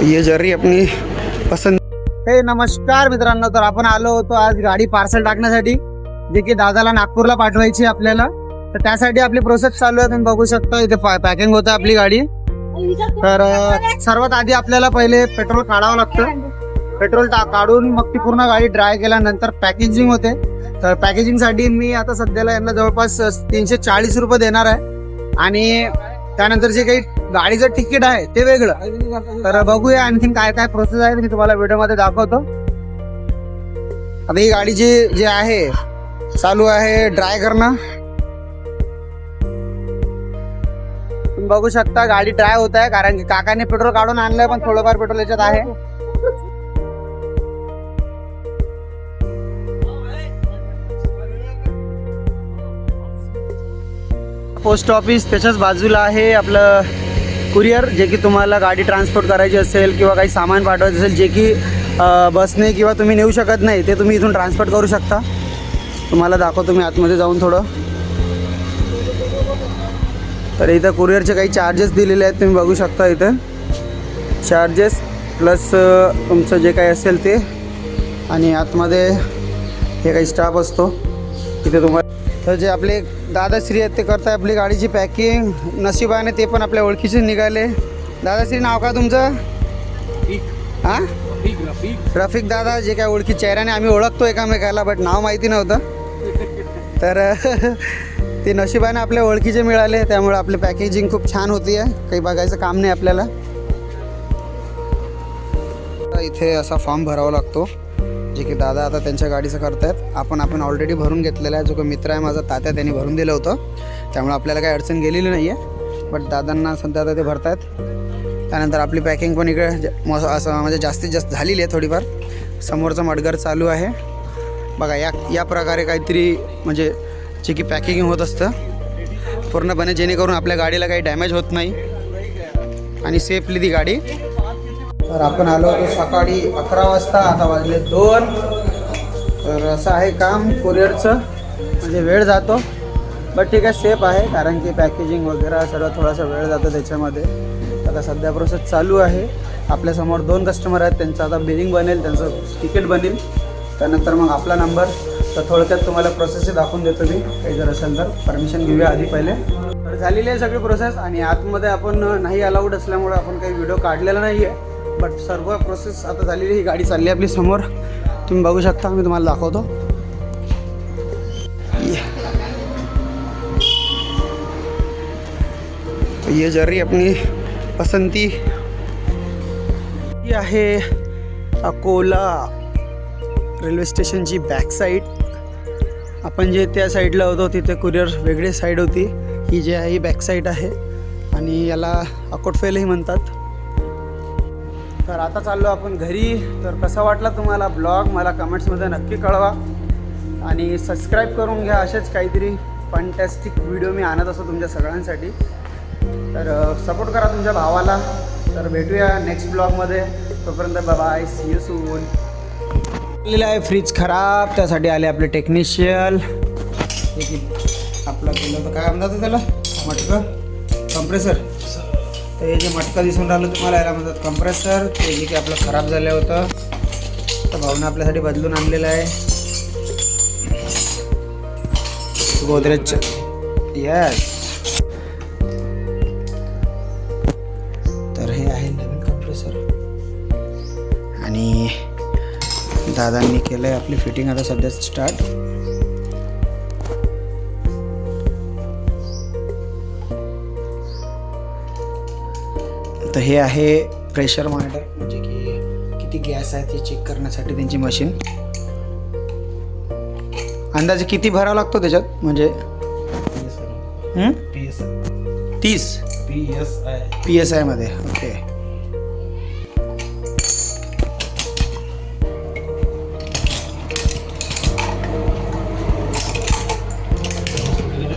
ये जर्नी अपनी पसंद. हे नमस्कार मित्रांनो, तर आपण आलो होतो आज गाडी पार्सल टाकण्यासाठी, जे की दादाला नागपूरला पाठवायची आपल्याला. तर त्यासाठी आपली प्रोसेस चालू आहे. तुम्ही बघू शकता इथे पॅकिंग होतं आपली गाडी. तर सर्वात आधी आपल्याला पहिले पेट्रोल काढावं लागतं. पेट्रोल काढून मग ती पूर्ण गाडी ड्राय केल्यानंतर पॅकेजिंग होते. तर पॅकेजिंगसाठी मी आता सध्याला यांना जवळपास 340 रुपये देणार आहे. आणि त्यानंतर जे काही गाडीचं तिकीट आहे ते वेगळं. तर बघूया आणखीन काय काय प्रोसेस आहे, मी तुम्हाला व्हिडिओमध्ये दाखवतो. आता ही गाडी जी आहे चालू आहे ड्राय करणं. तुम्ही बघू शकता गाडी ड्राय होत आहे, कारण की काकाने पेट्रोल काढून आणलंय, पण थोडंफार पेट्रोल याच्यात आहे. पोस्ट ऑफिस त्याच्याच बाजूला आहे आपलं कुरिअर, जे की तुम्हाला गाडी ट्रान्सपोर्ट करायची असेल किंवा काही सामान पाठवायचं असेल जे की बसने किंवा तुम्ही नेऊ शकत नाही, ते तुम्ही इथून ट्रान्सपोर्ट करू शकता. तुम्हाला दाखवतो मी आतमध्ये जाऊन थोडं. तर इथं कुरिअरचे काही चार्जेस दिलेले आहेत, तुम्ही बघू शकता. इथं चार्जेस प्लस तुमचं जे काही असेल ते. आणि आतमध्ये हे काही स्टाफ असतो तिथे तुम्हाला. तर जे आपले दादाश्री आहेत ते करताय आपली गाडीची पॅकिंग. नशिबाने ते पण आपल्या ओळखीचे निघाले. दादाश्री नाव का तुमचं? हां, रफिक दादा. जे काय ओळखी चेहऱ्याने आम्ही ओळखतो एकामेकाला, बट नाव माहिती नव्हतं. तर ते नशिबाने आपल्या ओळखीचे मिळाले, त्यामुळे आपली पॅकेजिंग खूप छान होती आहे. काही बघायचं काम नाही आपल्याला. इथे असा फॉर्म भरावा लागतो, जे की दादा आता त्यांच्या गाडीचं करतायत. आपण ऑलरेडी भरून घेतलेला आहे. जो काही मित्र आहे माझा तात्या, त्यांनी भरून दिलं होतं, त्यामुळे आपल्याला काही अडचण गेलेली नाही आहे. बट दादांना सध्या आता ते भरतायत. त्यानंतर आपली पॅकिंग पण इकडे असं म्हणजे जास्तीत जास्त झालेली आहे थोडीफार. समोरचं मडगर चालू आहे बघा. या प्रकारे काहीतरी म्हणजे जे की पॅकिंग होत असतं पूर्णपणे, जेणेकरून आपल्या गाडीला काही डॅमेज होत नाही आणि सेफली ती गाडी. तर आपण आलो होतो सकाळी 11 वाजता, आता वाजले 2. तर असं आहे काम कुरिअरचं, म्हणजे वेळ जातो, बट ठीक आहे, सेफ आहे. कारण की पॅकेजिंग वगैरे सर्व थोडासा वेळ जातो त्याच्यामध्ये. आता सध्या प्रोसेस चालू आहे. आपल्यासमोर 2 कस्टमर आहेत, त्यांचं आता बिलिंग बनेल, त्यांचं तिकीट बनेल, त्यानंतर मग आपला नंबर. तर थोडक्यात तुम्हाला प्रोसेसही दाखवून देतो मी. काही जर असेल तर परमिशन घेऊया आधी पहिले. तर झालेली आहे सगळी प्रोसेस. आणि आतमध्ये आपण नाही अलाउड असल्यामुळे आपण काही व्हिडिओ काढलेला नाही आहे, बट सर्व प्रोसेस आता झालेली. ही गाडी चालली आपली समोर, तुम्ही बघू शकता. मी तुम्हाला दाखवतो. ये जर्नी अपनी पसंती ही आहे अकोला रेल्वे स्टेशनची बॅक साईड. आपण जे त्या साईडला होतो तिथे कुरिअर वेगळी साईड होती. ही जी आहे ही बॅक साईड आहे, आणि याला अकोटफेलही म्हणतात. तर आता चाललो आपण घरी. तर कसा वाटला तुम्हाला ब्लॉग मला कमेंट्समध्ये नक्की कळवा. आणि सबस्क्राईब करून घ्या. असेच काहीतरी फंटॅस्टिक व्हिडिओ मी आणत असतो तुमच्या सगळ्यांसाठी. तर सपोर्ट करा तुमच्या भावाला. तर भेटूया नेक्स्ट ब्लॉगमध्ये. तोपर्यंत बाय, सी यू सून. आलेलं आहे फ्रीज खराब, त्यासाठी आले आपले टेक्निशियन. आपला केलं होतं काय म्हणतात त्याला, मटकं, कंप्रेसर. तर हे जे मटका दिसून राहिलं तुम्हाला, याला म्हणतात कंप्रेसर. ते जे की आपलं खराब झालं होतं, तर भाऊनं आपल्यासाठी बदलून आणलेलं आहे. गोदरेजचं. यस. तर हे आहे नवीन कंप्रेसर. आणि दादांनी केलं आहे आपली फिटिंग आता सध्या स्टार्ट. तर हे आहे प्रेशर मॉनिटर, म्हणजे की किती गॅस आहे ते चेक करण्यासाठी त्यांची मशीन. अंदाजे किती भरावा लागतो त्याच्यात, म्हणजे 30 PSI मध्ये. ओके.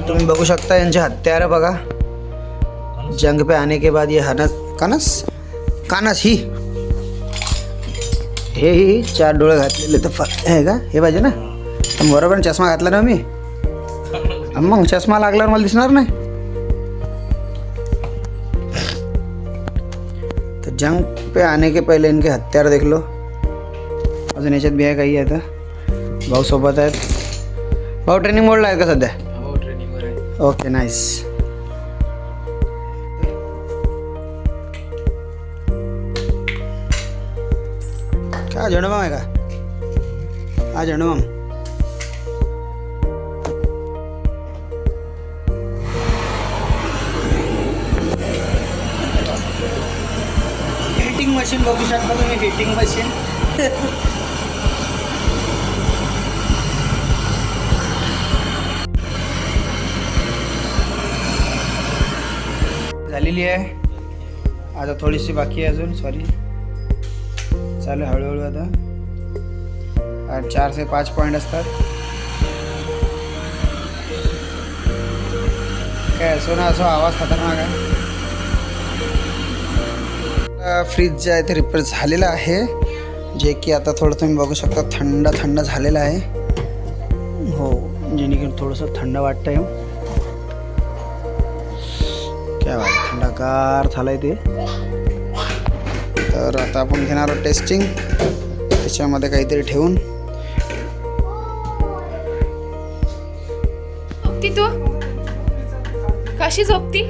तुम्ही बघू शकता यांचे हत्यार बघा. जंग पे आने के बाद ये कानस ही हे 4 डोळे घातलेले तर आहे का, हे पाहिजे ना. बरोबर चष्मा घातला ना मी, मग चष्मा लागल्यावर मला दिसणार नाही. जंग पे आने के पहले इनके हत्यार देख लो. अजून याच्यात बी आहे काही आता. भाऊ सोबत आहेत. भाऊ ट्रेनिंग मोडला आहे का सध्या? हो ट्रेनिंगवर आहे. Okay nice. काय झेंडूबाम आहे का? हा झेंडूबाम. हिटिंग मशीन बघू शकता तुम्ही. हिटिंग मशीन झालेली आहे. आता थोडीशी बाकी आहे अजून. सॉरी चालू आहे हळूहळू. आता 4 से 5 पॉईंट असतात. काय असो ना असो आवाज खतरनाक आहे. फ्रीज जे आहे ते रिपेअर झालेलं आहे, जे की आता थोडं तुम्ही बघू शकता थंड थंड झालेलं आहे. हो जेणेकरून थोडंसं थंड वाटतं आहे. काय वाटतं थंडगार झालं आहे ते. तर आता आपण घेणार आहोत टेस्टिंग. त्याच्यामध्ये काहीतरी ठेवून. झोपती तू कशी झोपती?